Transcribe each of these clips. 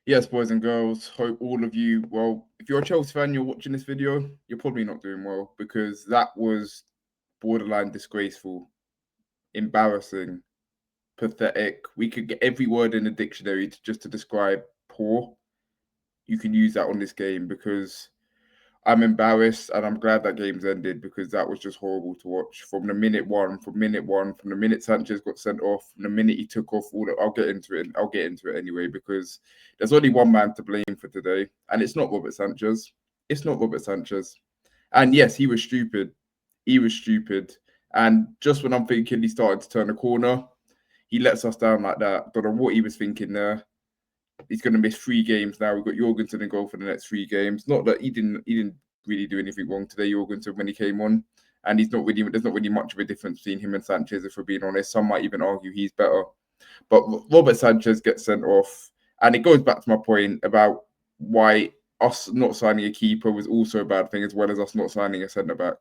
Yes, boys and girls, hope all of you, well, if you're a Chelsea fan, you're watching this video, you're probably not doing well because that was borderline disgraceful, embarrassing, pathetic. We could get every word in the dictionary just to describe poor. You can use that on this game because I'm embarrassed and I'm glad that game's ended because that was just horrible to watch from the from the minute Sanchez got sent off, from the minute he took off I'll get into it anyway because there's only one man to blame for today, and it's not Robert Sanchez. It's not Robert Sanchez. And yes, he was stupid. He was stupid. And just when I'm thinking he started to turn a corner, he lets us down like that. Don't know what he was thinking there. He's going to miss 3 games now. We've got Jorgensen in goal for the next 3 games. Not that he didn't really do anything wrong today, Jorgensen, when he came on. And there's not really much of a difference between him and Sanchez, if we're being honest. Some might even argue he's better. But Robert Sanchez gets sent off. And it goes back to my point about why us not signing a keeper was also a bad thing, as well as us not signing a centre-back.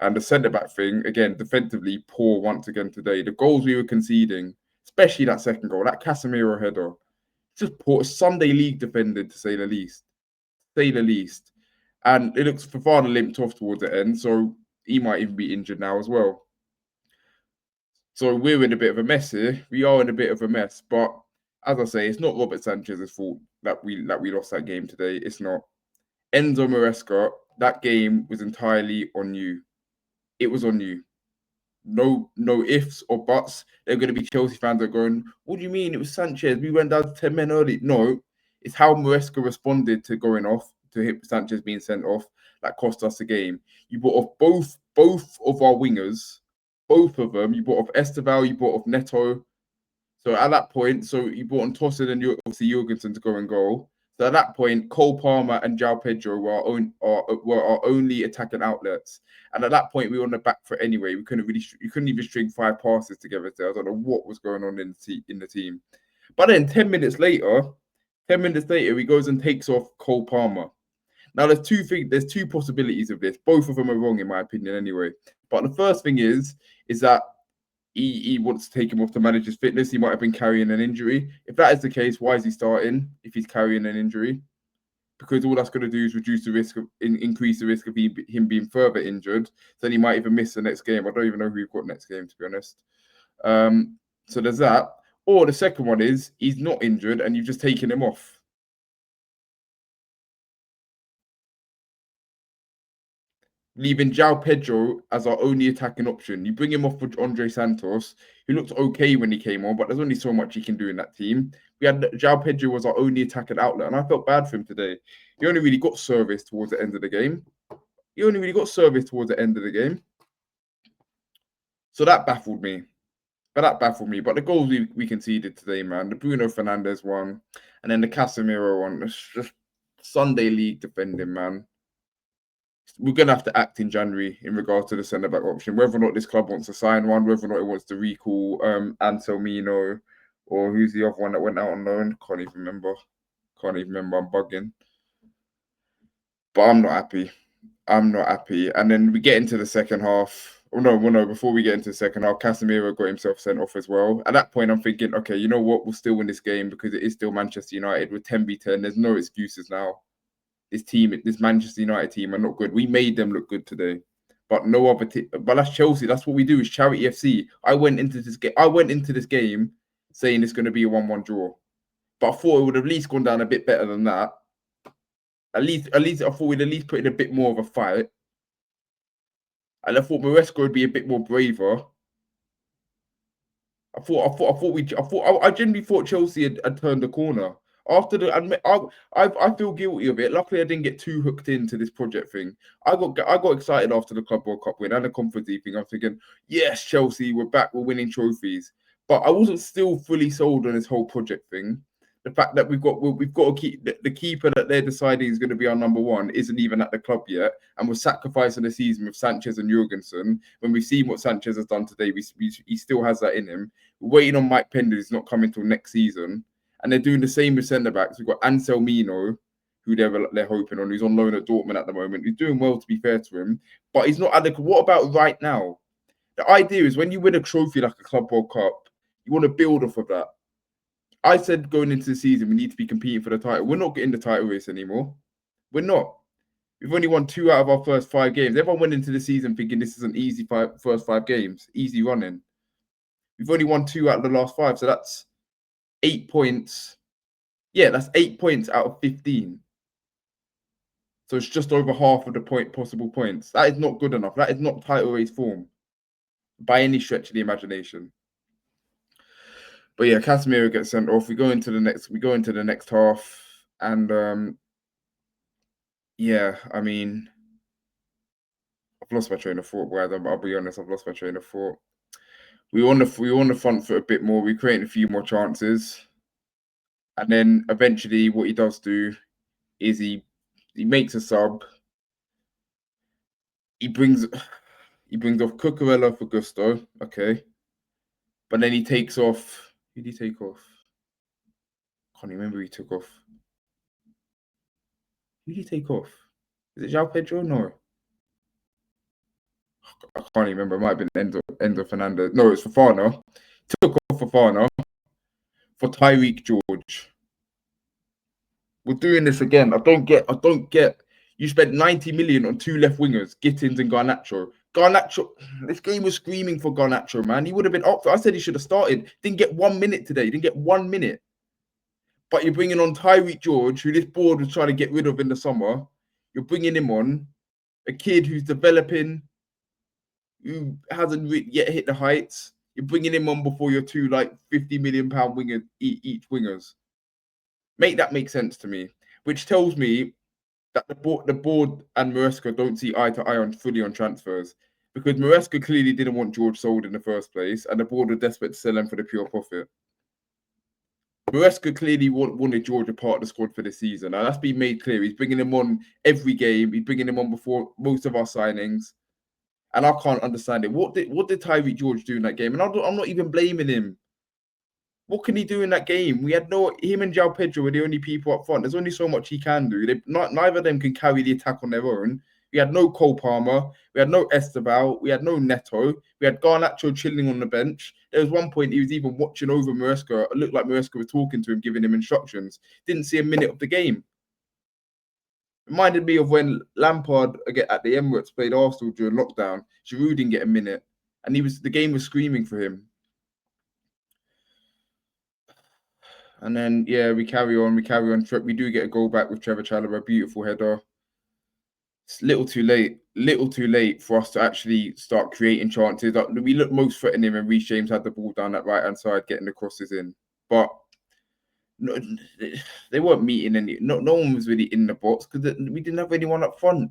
And the centre-back thing, again, defensively poor once again today. The goals we were conceding, especially that second goal, that Casemiro header, just poor Sunday league defended, to say the least. And it looks Fofana limped off towards the end, so he might even be injured now as well. So we're in a bit of a mess here. We are in a bit of a mess, but as I say, it's not Robert Sanchez's fault that we lost that game today. It's not. Enzo Maresca, that game was entirely on you. It was on you. No ifs or buts. They're going to be Chelsea fans that are going, what do you mean? It was Sanchez. We went down to 10 men early. No, it's how Maresca responded to going off, to hit Sanchez being sent off, that cost us the game. You brought off both of our wingers, both of them. You brought off Esteval, you brought off Neto. So at that point, you brought on Tosin and obviously Jorgensen to go and goal. So at that point, Cole Palmer and João Pedro were our only attacking outlets. And at that point, we were on the back foot anyway. You couldn't even string 5 passes together. So I don't know what was going on in the team. But then 10 minutes later, he goes and takes off Cole Palmer. Now there's two possibilities of this. Both of them are wrong in my opinion anyway. But the first thing is that he wants to take him off to manage his fitness. He might have been carrying an injury. If that is the case, why is he starting if he's carrying an injury? Because all that's going to do is increase the risk of him being further injured. Then he might even miss the next game. I don't even know who we've got next game, to be honest. So there's that. Or the second one is he's not injured and you've just taken him off. Leaving João Pedro as our only attacking option. You bring him off for Andre Santos, who looked okay when he came on, but there's only so much he can do in that team. We had João Pedro was our only attacking outlet, and I felt bad for him today. He only really got service towards the end of the game. So that baffled me. But the goals we conceded today, man, the Bruno Fernandes one, and then the Casemiro one, it's just Sunday league defending, man. We're going to have to act in January in regards to the centre-back option, whether or not this club wants to sign one, whether or not it wants to recall Anselmino, or who's the other one that went out on loan. Can't even remember. I'm bugging. But I'm not happy. And then we get into the second half. Before we get into the second half, Casemiro got himself sent off as well. At that point, I'm thinking, okay, you know what? We'll still win this game because it is still Manchester United with 10v10. There's no excuses now. This Manchester United team are not good. We made them look good today, but no other team. But that's Chelsea. That's what we do. It's charity FC. I went into this game saying it's going to be a 1-1 draw, but I thought it would have at least gone down a bit better than that. At least I thought we'd at least put in a bit more of a fight, and I thought Maresca would be a bit more braver. I genuinely thought Chelsea had turned the corner. I feel guilty of it. Luckily, I didn't get too hooked into this project thing. I got excited after the Club World Cup win and the Conference League thing. I'm thinking, yes, Chelsea, we're back, we're winning trophies. But I wasn't still fully sold on this whole project thing. The fact that we've got to keep the keeper that they're deciding is going to be our number one isn't even at the club yet, and we're sacrificing the season with Sanchez and Jorgensen. When we've seen what Sanchez has done today, he still has that in him. We're waiting on Mike Pender, who's not coming till next season. And they're doing the same with centre-backs. We've got Anselmino, who they're hoping on, who's on loan at Dortmund at the moment. He's doing well, to be fair to him. But he's not adequate. What about right now? The idea is when you win a trophy like a Club World Cup, you want to build off of that. I said going into the season, we need to be competing for the title. We're not getting the title race anymore. We're not. We've only won 2 out of our first 5 games. Everyone went into the season thinking this is an easy first 5 games, easy running. We've only won 2 out of the last 5, so that's 8 points. Yeah, that's 8 points out of 15. So it's just over half of the possible points. That is not good enough. That is not title race form by any stretch of the imagination. But yeah, Casemiro gets sent off. We go into the next half, and yeah, I mean, I've lost my train of thought, Brad. I'll be honest, I've lost my train of thought. We were on the front foot a bit more. We created a few more chances, and then eventually, what he does do is he makes a sub. He brings off Cucurella for Gusto, okay, but then he takes off. Who did he take off? Can't remember who he took off. Who did he take off? Is it João Pedro? No. I can't remember. It might have been Enzo Fernandez. No, it's Fofana. Took off Fofana for Tyreek George. We're doing this again. I don't get. You spent 90 million on 2 left wingers, Gittins and Garnacho. This game was screaming for Garnacho, man. He would have been up for. I said he should have started. Didn't get 1 minute today. Didn't get 1 minute. But you're bringing on Tyreek George, who this board was trying to get rid of in the summer. You're bringing him on, a kid who's developing, who hasn't yet hit the heights. You're bringing him on before your 2 like 50 million pound wingers each wingers. Make that make sense to me, which tells me that the board and Maresca don't see eye to eye fully on transfers, because Maresca clearly didn't want George sold in the first place, and the board were desperate to sell him for the pure profit. Maresca clearly wanted George a part of the squad for the season, and that's been made clear. He's bringing him on every game. He's bringing him on before most of our signings, and I can't understand it. What did Tyreek George do in that game? And I'm not even blaming him. What can he do in that game? We had him and João Pedro were the only people up front. There's only so much he can do. Neither of them can carry the attack on their own. We had no Cole Palmer. We had no Esteval. We had no Neto. We had Garnacho chilling on the bench. There was one point he was even watching over Maresca. It looked like Maresca was talking to him, giving him instructions. Didn't see a minute of the game. Reminded me of when Lampard at the Emirates played Arsenal during lockdown. Giroud didn't get a minute, and the game was screaming for him. And then, yeah, we carry on. We do get a goal back with Trevor Chalobah, beautiful header. It's a little too late for us to actually start creating chances. We looked most threatening when Reece James had the ball down that right-hand side, getting the crosses in. But no, they weren't meeting any. No one was really in the box because we didn't have anyone up front.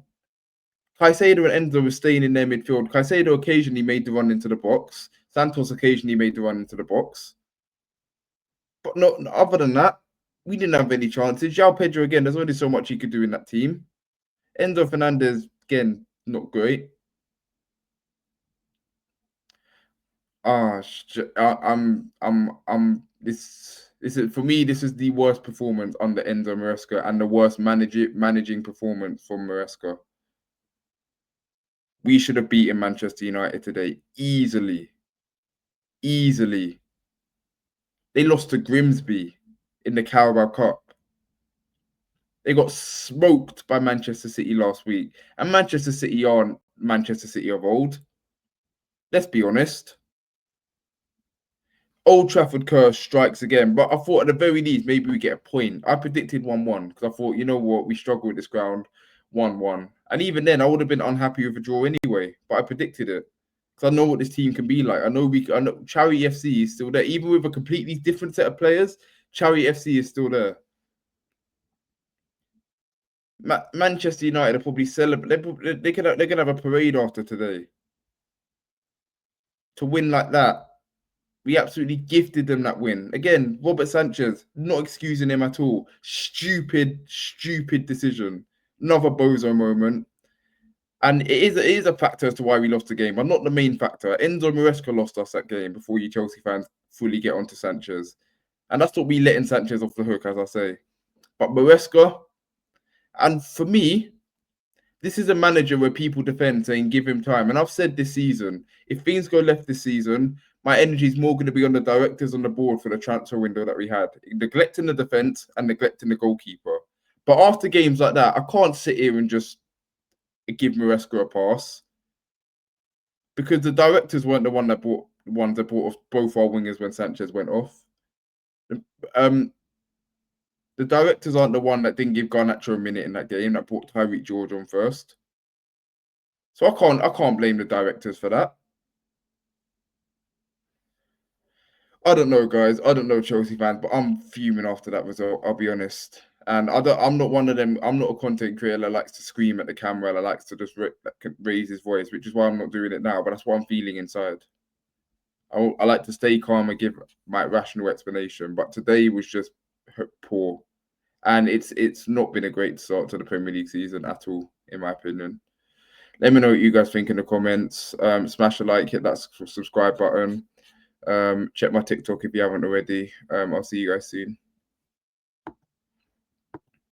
Caicedo and Enzo were staying in their midfield. Caicedo occasionally made the run into the box. Santos occasionally made the run into the box. But no, other than that, we didn't have any chances. João Pedro, again, there's only so much he could do in that team. Enzo Fernandez, again, not great. This is, for me, this is the worst performance under Enzo Maresca and the worst managing performance from Maresca. We should have beaten Manchester United today easily. Easily. They lost to Grimsby in the Carabao Cup. They got smoked by Manchester City last week. And Manchester City aren't Manchester City of old. Let's be honest. Old Trafford curse strikes again. But I thought at the very least, maybe we get a point. I predicted 1-1 because I thought, you know what, we struggle with this ground. 1-1. And even then, I would have been unhappy with a draw anyway. But I predicted it. Because I know what this team can be like. I know Charity FC is still there. Even with a completely different set of players, Charity FC is still there. Manchester United are probably celebrate. They're gonna have a parade after today. To win like that, we absolutely gifted them that win. Again, Robert Sanchez, not excusing him at all. Stupid decision. Another bozo moment. And it is a factor as to why we lost the game, but not the main factor. Enzo Maresca lost us that game before you Chelsea fans fully get onto Sanchez. And that's what we letting Sanchez off the hook, as I say. But Maresca, and for me, this is a manager where people defend saying give him time. And I've said this season, if things go left this season, my energy is more going to be on the directors on the board for the transfer window that we had, neglecting the defense and neglecting the goalkeeper. But after games like that, I can't sit here and just give Maresca a pass, because the directors weren't the one that bought off both our wingers when Sanchez went off. The directors aren't the one that didn't give Garnacho a minute in that game, that brought Tyreek George on first. So I can't blame the directors for that. I don't know, guys. I don't know, Chelsea fans, but I'm fuming after that result. I'll be honest. And I'm not one of them. I'm not a content creator that likes to scream at the camera, that likes to just raise his voice, which is why I'm not doing it now. But that's what I'm feeling inside. I like to stay calm and give my rational explanation. But today was just poor, and it's not been a great start to the Premier League season at all, in my opinion. Let me know what you guys think in the comments. Smash a like, hit that subscribe button. Check my TikTok if you haven't already. I'll see you guys soon.